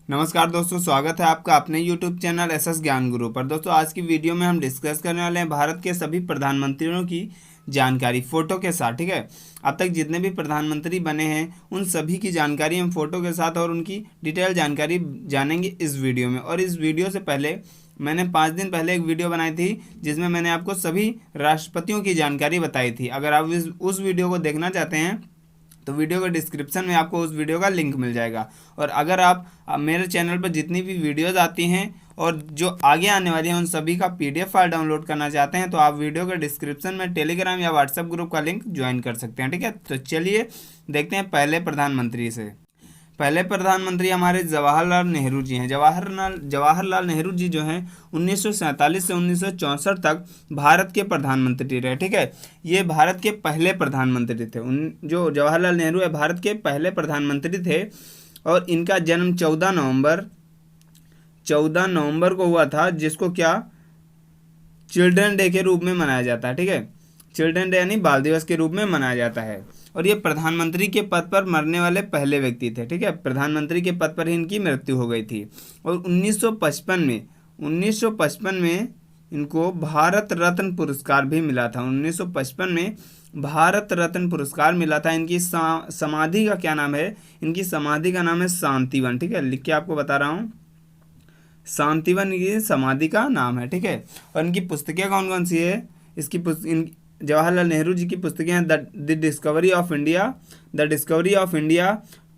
नमस्कार दोस्तों, स्वागत है आपका अपने YouTube चैनल एसएस ज्ञान गुरु पर। दोस्तों आज की वीडियो में हम डिस्कस करने वाले हैं भारत के सभी प्रधानमंत्रियों की जानकारी फोटो के साथ। ठीक है, अब तक जितने भी प्रधानमंत्री बने हैं उन सभी की जानकारी हम फोटो के साथ और उनकी डिटेल जानकारी जानेंगे इस वीडियो में। और इस वीडियो से पहले मैंने 5 दिन पहले एक वीडियो बनाई थी जिसमें मैंने आपको सभी राष्ट्रपतियों की जानकारी बताई थी। अगर आप उस वीडियो को देखना चाहते हैं तो वीडियो के डिस्क्रिप्शन में आपको उस वीडियो का लिंक मिल जाएगा। और अगर आप मेरे चैनल पर जितनी भी वीडियोस आती हैं और जो आगे आने वाली हैं उन सभी का पीडीएफ फाइल डाउनलोड करना चाहते हैं तो आप वीडियो के डिस्क्रिप्शन में टेलीग्राम या व्हाट्सएप ग्रुप का लिंक ज्वाइन कर सकते हैं। ठीक है, तो चलिए देखते हैं पहले प्रधानमंत्री से। पहले प्रधानमंत्री हमारे जवाहरलाल नेहरू जी हैं। जवाहरलाल नेहरू जी जो हैं 1947 से 1964 तक भारत के प्रधानमंत्री रहे। ठीक है, ये भारत के पहले प्रधानमंत्री थे। जो जवाहरलाल नेहरू है भारत के पहले प्रधानमंत्री थे और इनका जन्म 14 नवंबर को हुआ था, जिसको क्या चिल्ड्रन डे के रूप में मनाया जाता है। ठीक है, चिल्ड्रन डे यानी बाल दिवस के रूप में मनाया जाता है। और ये प्रधानमंत्री के पद पर मरने वाले पहले व्यक्ति थे। ठीक है, प्रधानमंत्री के पद पर ही इनकी मृत्यु हो गई थी। और 1955 में इनको भारत रत्न पुरस्कार भी मिला था। 1955 में भारत रत्न पुरस्कार मिला था। इनकी समाधि का क्या नाम है? इनकी समाधि का नाम है शांतिवन। ठीक है, लिख के आपको बता रहा हूँ, शांतिवन की समाधि का नाम है। ठीक है, और इनकी पुस्तकें कौन कौन सी है? जवाहरलाल नेहरू जी की पुस्तकें हैं the discovery of India,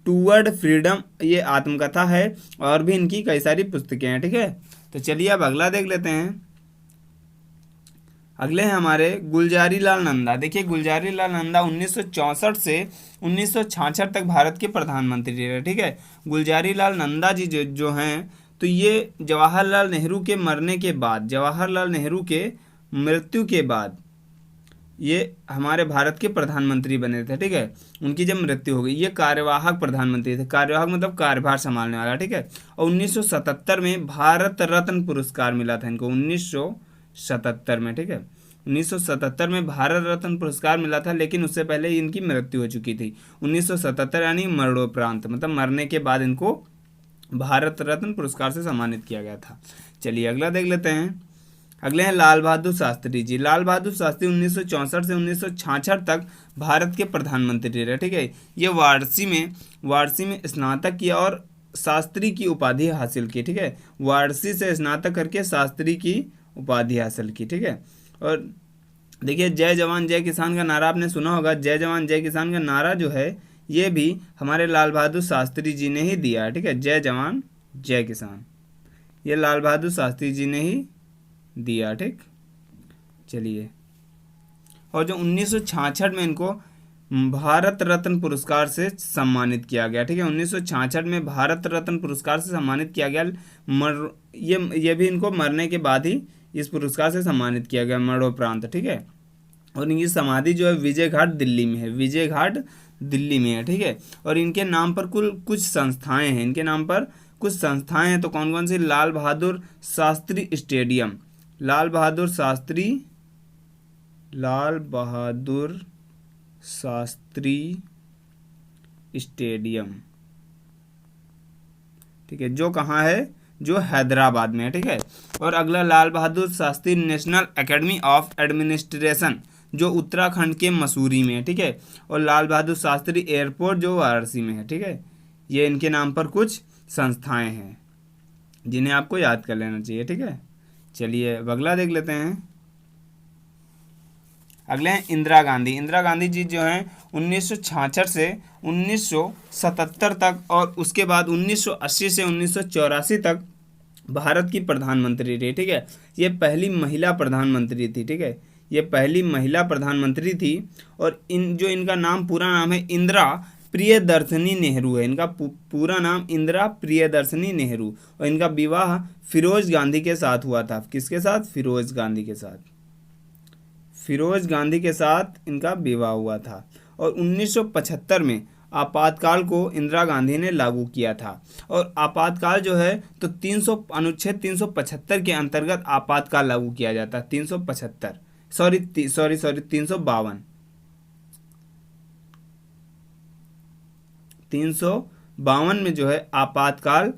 toward freedom, ये आत्मकथा है। और भी इनकी कई सारी पुस्तकें हैं। ठीक है, तो चलिए अब अगला देख लेते हैं। अगले हैं हमारे गुलजारी लाल नंदा। देखिए, गुलजारी लाल नंदा 1964 से 1966 तक भारत के प्रधानमंत्री रहे। ठीक है, गुलजारी लाल नंदा जी जो हैं तो ये जवाहरलाल नेहरू के मरने के बाद, जवाहरलाल नेहरू के मृत्यु के बाद ये हमारे भारत के प्रधानमंत्री बने थे। ठीक है, उनकी जब मृत्यु हो गई, ये कार्यवाहक प्रधानमंत्री थे। कार्यवाहक मतलब कार्यभार संभालने वाला। ठीक है, और 1977 में भारत रत्न पुरस्कार मिला था इनको। 1977 में, ठीक है, 1977 में भारत रत्न पुरस्कार मिला था, लेकिन उससे पहले इनकी मृत्यु हो चुकी थी। 1977 यानी मरणोपरांत, मतलब मरने के बाद इनको भारत रत्न पुरस्कार से सम्मानित किया गया था। चलिए अगला देख लेते हैं। अगले हैं लाल बहादुर शास्त्री जी। लाल बहादुर शास्त्री 1964 से 1966 तक भारत के प्रधानमंत्री रहे। ठीक है, ये वाराणसी में स्नातक किया और शास्त्री की उपाधि हासिल की। ठीक है, वाराणसी से स्नातक करके शास्त्री की उपाधि हासिल की। ठीक है, और देखिए जय जवान जय किसान का नारा आपने सुना होगा। जय जवान जय किसान का नारा जो है ये भी हमारे लाल बहादुर शास्त्री जी ने ही दिया है। ठीक है, जय जवान जय किसान ये लाल बहादुर शास्त्री जी ने ही दिया। ठीक, चलिए, और जो 1966 में इनको भारत रत्न पुरस्कार से सम्मानित किया गया। ठीक है, 1966 में भारत रत्न पुरस्कार से सम्मानित किया गया। ये भी इनको मरने के बाद ही इस पुरस्कार से सम्मानित किया गया, मरणोपरांत। ठीक है, और इनकी समाधि जो है विजय घाट दिल्ली में है। विजय घाट दिल्ली में है। ठीक है, और इनके नाम पर कुछ संस्थाएं हैं। इनके नाम पर कुछ संस्थाएं हैं, तो कौन कौन सी? लाल बहादुर शास्त्री स्टेडियम, लाल बहादुर शास्त्री स्टेडियम। ठीक है, जो कहाँ है? जो हैदराबाद में है। ठीक है, और अगला Lal Bahadur Shastri national academy of administration, जो उत्तराखंड के मसूरी में है। ठीक है, और लाल बहादुर शास्त्री एयरपोर्ट जो वाराणसी में है। ठीक है, ये इनके नाम पर कुछ संस्थाएं हैं जिन्हें आपको याद कर लेना चाहिए। ठीक है, चलिए अगला देख लेते हैं। अगले हैं इंदिरा गांधी। इंदिरा गांधी जी जो हैं 1966 से 1977 तक और उसके बाद 1980 से 1984 तक भारत की प्रधानमंत्री रही। ठीक है, ये पहली महिला प्रधानमंत्री थी। ठीक है, ये पहली महिला प्रधानमंत्री थी। और इनका नाम, पूरा नाम है इंदिरा प्रियदर्शनी नेहरू है। इनका पूरा नाम इंदिरा प्रियदर्शनी नेहरू, और इनका विवाह फिरोज गांधी के साथ हुआ था। किसके साथ? फिरोज गांधी के साथ। फिरोज गांधी के साथ इनका विवाह हुआ था। और 1975 में आपातकाल को इंदिरा गांधी ने लागू किया था। और आपातकाल जो है तो अनुच्छेद 375 के अंतर्गत आपातकाल लागू किया जाता है। 352 352 में जो है आपातकाल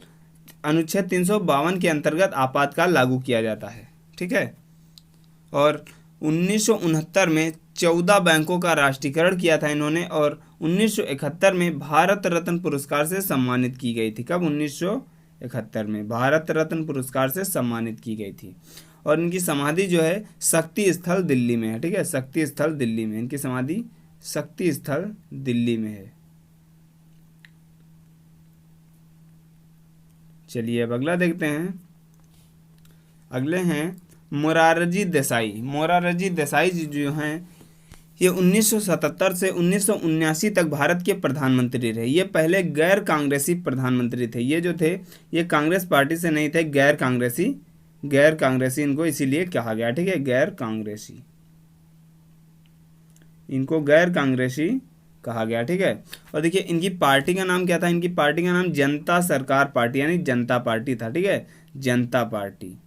अनुच्छेद 352 के अंतर्गत आपातकाल लागू किया जाता है, ठीक है। और 1969 में 14 बैंकों का राष्ट्रीयकरण किया था इन्होंने, और 1971 में भारत रत्न पुरस्कार से सम्मानित की गई थी। कब? 1971 में भारत रत्न पुरस्कार से सम्मानित की गई थी। और इनकी समाधि जो है शक्ति स्थल दिल्ली में है, ठीक है, शक्ति स्थल दिल्ली में, इनकी समाधि शक्ति स्थल दिल्ली में है। चलिए अब अगला देखते हैं। अगले हैं मोरारजी देसाई। मोरारजी देसाई जी जो हैं ये 1977 से 1979 तक भारत के प्रधानमंत्री रहे। ये पहले गैर कांग्रेसी प्रधानमंत्री थे। ये जो थे ये कांग्रेस पार्टी से नहीं थे, गैर कांग्रेसी इनको इसीलिए कहा गया, ठीक है, गैर कांग्रेसी, इनको गैर कांग्रेसी कहा गया, ठीक है। और देखिए इनकी पार्टी का नाम क्या था? इनकी पार्टी का नाम जनता सरकार पार्टी यानी जनता पार्टी था, ठीक है, जनता पार्टी।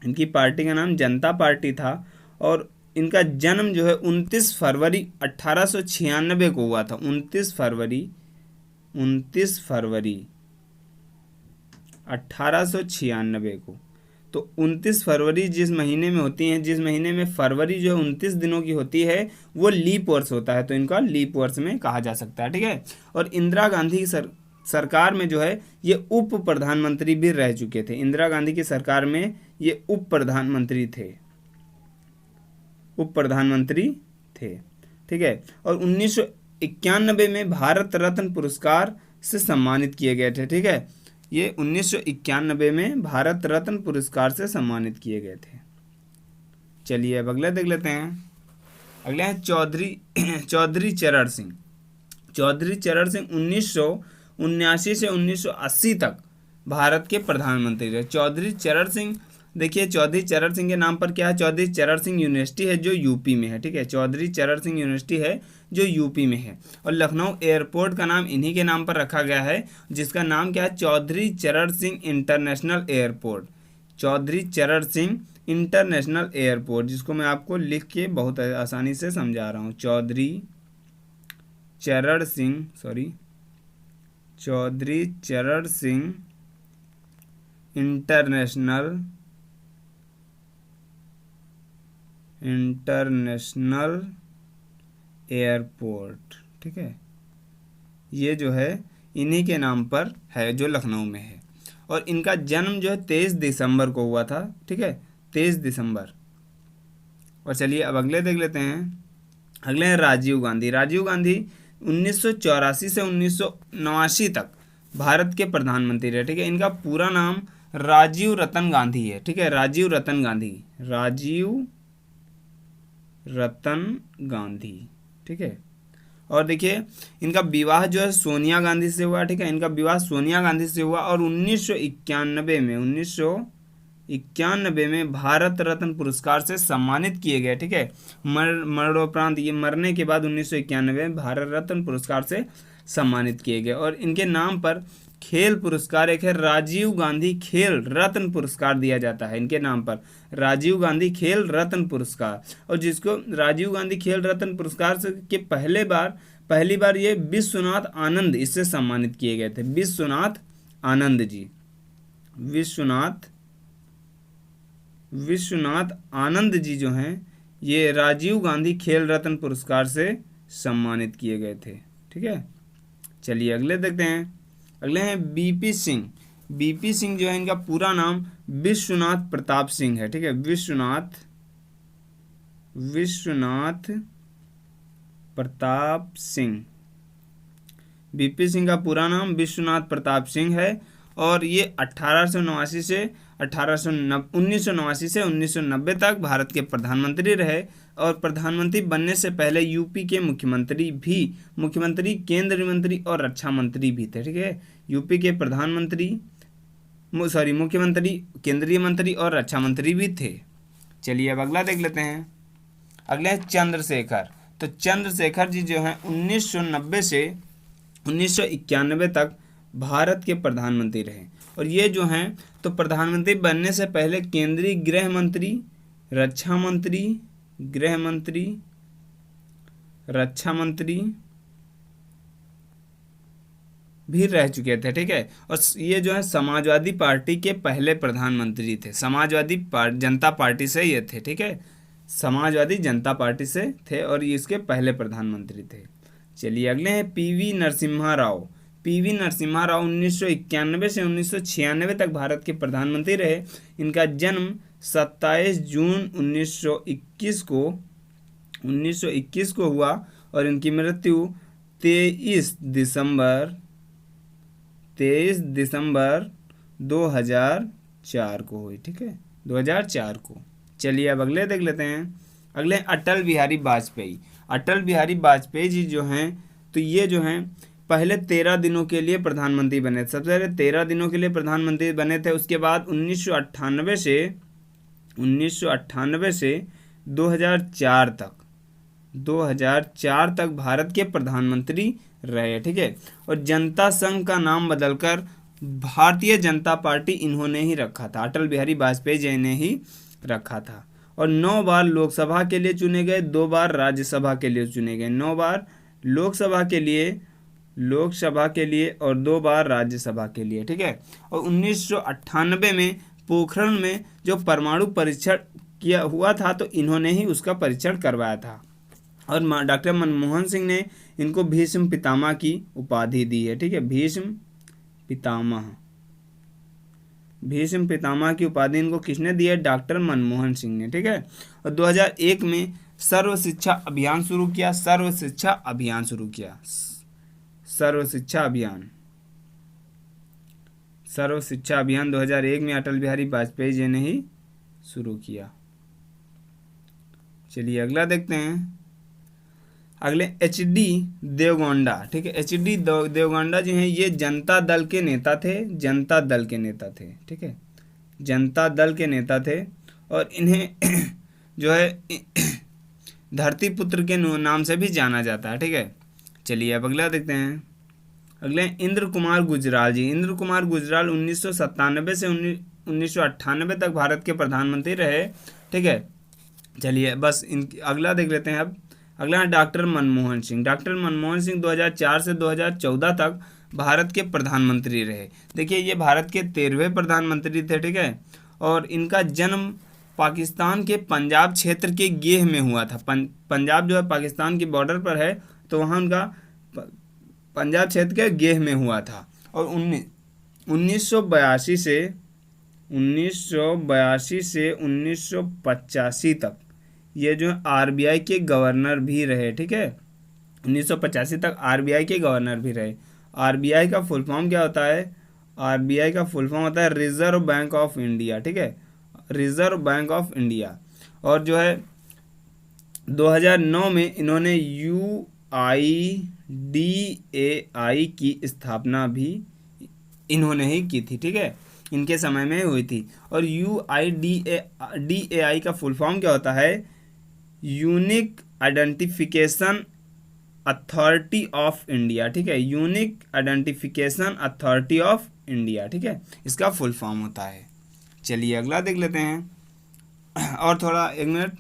इनकी पार्टी का नाम जनता पार्टी था। और इनका जन्म जो है 29 फरवरी 1896 को हुआ था। 29 फरवरी 1896 को। तो 29 फरवरी जिस महीने में होती है, जिस महीने में फरवरी जो है 29 दिनों की होती है, वो लीप वर्ष होता है, तो इनका लीप वर्ष में कहा जा सकता है, ठीक है। और इंदिरा गांधी की सरकार में जो है ये उप प्रधानमंत्री भी रह चुके थे। इंदिरा गांधी की सरकार में ये उप प्रधानमंत्री थे, ठीक है। और 1991 में भारत रत्न पुरस्कार से सम्मानित किए गए थे, ठीक है। ये 1991 में भारत रत्न पुरस्कार से सम्मानित किए गए थे। चलिए अब अगले देख लेते हैं। अगले हैं चौधरी चरण सिंह। चौधरी चरण सिंह 1979 से 1980 तक भारत के प्रधानमंत्री रहे। चौधरी चरण सिंह, देखिए चौधरी चरण सिंह के नाम पर क्या है? चौधरी चरण सिंह यूनिवर्सिटी है जो यूपी में है, ठीक है, चौधरी चरण सिंह यूनिवर्सिटी है जो यूपी में है। और लखनऊ एयरपोर्ट का नाम इन्हीं के नाम पर रखा गया है, जिसका नाम क्या है? चौधरी चरण सिंह इंटरनेशनल एयरपोर्ट। चौधरी चरण सिंह इंटरनेशनल एयरपोर्ट, जिसको मैं आपको लिख के बहुत आसानी से समझा रहा हूँ। चौधरी चरण सिंह इंटरनेशनल एयरपोर्ट, ठीक है, ये जो है इन्हीं के नाम पर है जो लखनऊ में है। और इनका जन्म जो है 23 दिसंबर को हुआ था, ठीक है, 23 दिसंबर। और चलिए अब अगले देख लेते हैं। अगले हैं राजीव गांधी। राजीव गांधी 1984 से 1979 तक भारत के प्रधानमंत्री रहे, ठीक है। इनका पूरा नाम राजीव रतन गांधी है, ठीक है, राजीव रतन गांधी, ठीक है। और देखिए इनका विवाह जो है सोनिया गांधी से हुआ, ठीक है, इनका विवाह सोनिया गांधी से हुआ। और 1991 में भारत रत्न पुरस्कार से सम्मानित किए गए, ठीक है। मरणोपरांत, ये मरने के बाद 1991 में भारत रत्न पुरस्कार से सम्मानित किए गए। और इनके नाम पर खेल पुरस्कार एक है, राजीव गांधी खेल रत्न पुरस्कार दिया जाता है इनके नाम पर, राजीव गांधी खेल रत्न पुरस्कार। और जिसको राजीव गांधी खेल रत्न पुरस्कार से के पहली बार ये विश्वनाथ आनंद इससे सम्मानित किए गए थे। विश्वनाथ आनंद जी जो हैं ये राजीव गांधी खेल रत्न पुरस्कार से सम्मानित किए गए थे, ठीक है। चलिए अगले देखते हैं। अगले हैं बीपी सिंह। बीपी सिंह जो है इनका पूरा नाम विश्वनाथ प्रताप सिंह है, ठीक है, विश्वनाथ प्रताप सिंह। बीपी सिंह का पूरा नाम विश्वनाथ प्रताप सिंह है। और ये 1989 से 1990 तक भारत के प्रधानमंत्री रहे। और प्रधानमंत्री बनने से पहले यूपी के मुख्यमंत्री, केंद्रीय मंत्री और रक्षा मंत्री भी थे, ठीक है। यूपी के मुख्यमंत्री, केंद्रीय मंत्री और रक्षा मंत्री भी थे। चलिए अब अगला देख लेते हैं। अगले हैं चंद्रशेखर। तो चंद्रशेखर जी जो हैं 1990 से 1991 तक भारत के प्रधानमंत्री रहे। और ये जो हैं तो प्रधानमंत्री बनने से पहले केंद्रीय गृह मंत्री, रक्षा भी रह चुके थे, ठीक है। और ये जो है समाजवादी पार्टी के पहले प्रधानमंत्री थे, जनता पार्टी से ये थे, ठीक है। समाजवादी जनता पार्टी से थे और ये इसके पहले प्रधानमंत्री थे। चलिए अगले हैं पीवी नरसिम्हा राव। पीवी नरसिम्हा राव 1991 से 1996 तक भारत के प्रधानमंत्री रहे। इनका जन्म 27 जून 1921 को हुआ और इनकी मृत्यु 23 दिसंबर 2004 को हुई, ठीक है, 2004 को। चलिए अब अगले देख लेते हैं। अगले अटल बिहारी वाजपेयी। अटल बिहारी वाजपेयी जी जो हैं, तो ये जो हैं पहले 13 दिनों के लिए प्रधानमंत्री बने। सबसे पहले 13 दिनों के लिए प्रधानमंत्री बने थे। उसके बाद 1998 से 2004 तक भारत के प्रधानमंत्री रहे, ठीक है। और जनता संघ का नाम बदलकर भारतीय जनता पार्टी इन्होंने ही रखा था, अटल बिहारी वाजपेयी जी ने ही रखा था। और 9 बार लोकसभा के लिए चुने गए, 2 बार राज्यसभा के लिए चुने गए। 9 बार लोकसभा के लिए और 2 बार राज्यसभा के लिए, ठीक है। और 1998 में पोखरण में जो परमाणु परीक्षण किया हुआ था, तो इन्होंने ही उसका परीक्षण करवाया था। और डॉक्टर मनमोहन सिंह ने इनको भीष्म पितामह की उपाधि दी है, ठीक है। भीष्म पितामह की उपाधि इनको किसने दी है? डॉक्टर मनमोहन सिंह ने, ठीक है। और 2001 में सर्व शिक्षा अभियान शुरू किया। सर्व शिक्षा अभियान 2001 में अटल बिहारी वाजपेयी जी ने ही शुरू किया। चलिए अगला देखते हैं। अगले एच.डी. देवगौंडा, ठीक है। एच.डी. देवगौंडा जो हैं ये जनता दल के नेता थे, ठीक है, जनता दल के नेता थे। और इन्हें जो है धरती पुत्र के नाम से भी जाना जाता है, ठीक है। चलिए अब अगला देखते हैं। अगले इंद्र कुमार गुजराल जी। इंद्र कुमार गुजराल 1997 से 1998 तक भारत के प्रधानमंत्री रहे, ठीक है। चलिए बस अगला देख लेते हैं अब। अगला है डॉक्टर मनमोहन सिंह। डॉक्टर मनमोहन सिंह 2004 से 2014 तक भारत के प्रधानमंत्री रहे। देखिए ये भारत के 13वें प्रधानमंत्री थे, ठीक है। और इनका जन्म पाकिस्तान के पंजाब क्षेत्र के गेह में हुआ था। पंजाब जो है पाकिस्तान की बॉर्डर पर है, तो वहाँ उनका पंजाब क्षेत्र के गेह में हुआ था। और 1982 से 1985 तक ये जो आरबीआई के गवर्नर भी रहे, ठीक है। 1985 तक आरबीआई के गवर्नर भी रहे। आरबीआई का फुल फॉर्म क्या होता है? आरबीआई का फुल फॉर्म होता है रिजर्व बैंक ऑफ इंडिया, ठीक है, रिजर्व बैंक ऑफ इंडिया। और जो है 2009 में इन्होंने UIDAI की स्थापना भी इन्होंने ही की थी, ठीक है, इनके समय में हुई थी। और UIDAI का फुल फॉर्म क्या होता है? Unique identification authority of India, ठीक है, unique identification authority of India, ठीक है, इसका फुल फॉर्म होता है। चलिए अगला देख लेते हैं और थोड़ा 1 मिनट।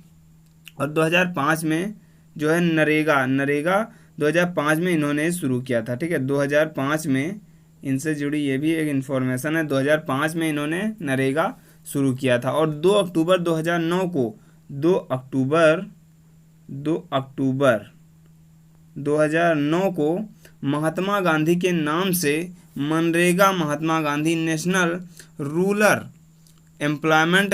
और 2005 में जो है नरेगा 2005 में इन्होंने शुरू किया था, ठीक है। 2005 में इनसे जुड़ी ये भी एक इन्फॉर्मेशन है। 2005 में इन्होंने नरेगा शुरू किया था। और 2 अक्टूबर 2009 को महात्मा गांधी के नाम से मनरेगा Mahatma Gandhi national rural employment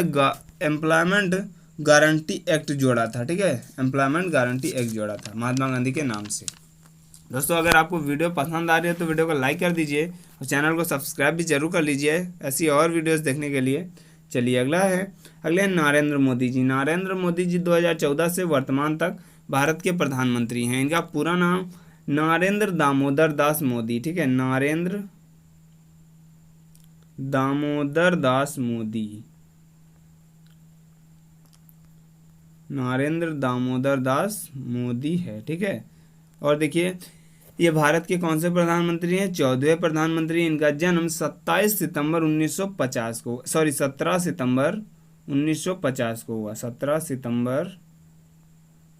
guarantee act जोड़ा था, ठीक है, एम्प्लॉयमेंट गारंटी एक्ट जोड़ा था महात्मा गांधी के नाम से। दोस्तों अगर आपको वीडियो पसंद आ रही है तो वीडियो को लाइक कर दीजिए और चैनल को सब्सक्राइब भी जरूर कर लीजिए ऐसी और वीडियोस देखने के लिए। चलिए अगले हैं नरेंद्र मोदी जी। नरेंद्र मोदी जी 2014 से वर्तमान तक भारत के प्रधानमंत्री हैं। इनका पूरा नाम नरेंद्र दामोदर दास मोदी, ठीक है, नरेंद्र दामोदर दास मोदी है, ठीक है। और देखिए ये भारत के कौन से प्रधानमंत्री हैं? 14वें प्रधानमंत्री। इनका जन्म 17 सितंबर 1950 को हुआ। 17 सितंबर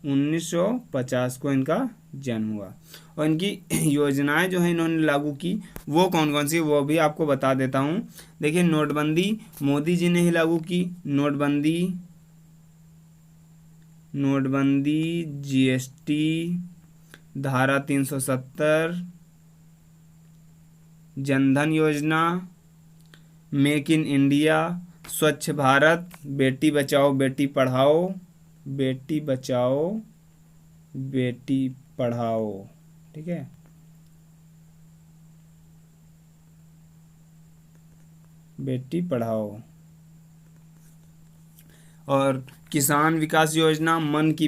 1950 को इनका जन हुआ। और इनकी योजनाएं जो है इन्होंने लागू की वो कौन कौन सी, वो भी आपको बता देता हूँ। देखिए नोटबंदी मोदी जी ने ही लागू की, नोटबंदी, जीएसटी, धारा 370, जनधन योजना, मेक इन इंडिया, स्वच्छ भारत, बेटी बचाओ बेटी पढ़ाओ, बेटी बचाओ बेटी पढ़ाओ, ठीक है। बेटी पढ़ाओ। और किसान विकास योजना, मन की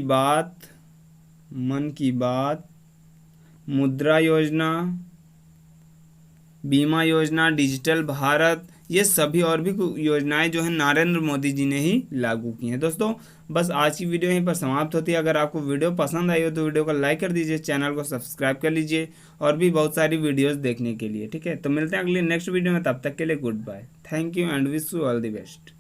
बात, मुद्रा योजना, बीमा योजना, डिजिटल भारत, ये सभी और भी योजनाएं जो है नरेंद्र मोदी जी ने ही लागू की हैं। दोस्तों बस आज की वीडियो यहीं पर समाप्त होती है। अगर आपको वीडियो पसंद आई हो तो वीडियो को लाइक कर दीजिए, चैनल को सब्सक्राइब कर लीजिए और भी बहुत सारी वीडियोस देखने के लिए, ठीक है। तो मिलते हैं अगले नेक्स्ट वीडियो में, तब तक के लिए goodbye, thank you and wish you all the best.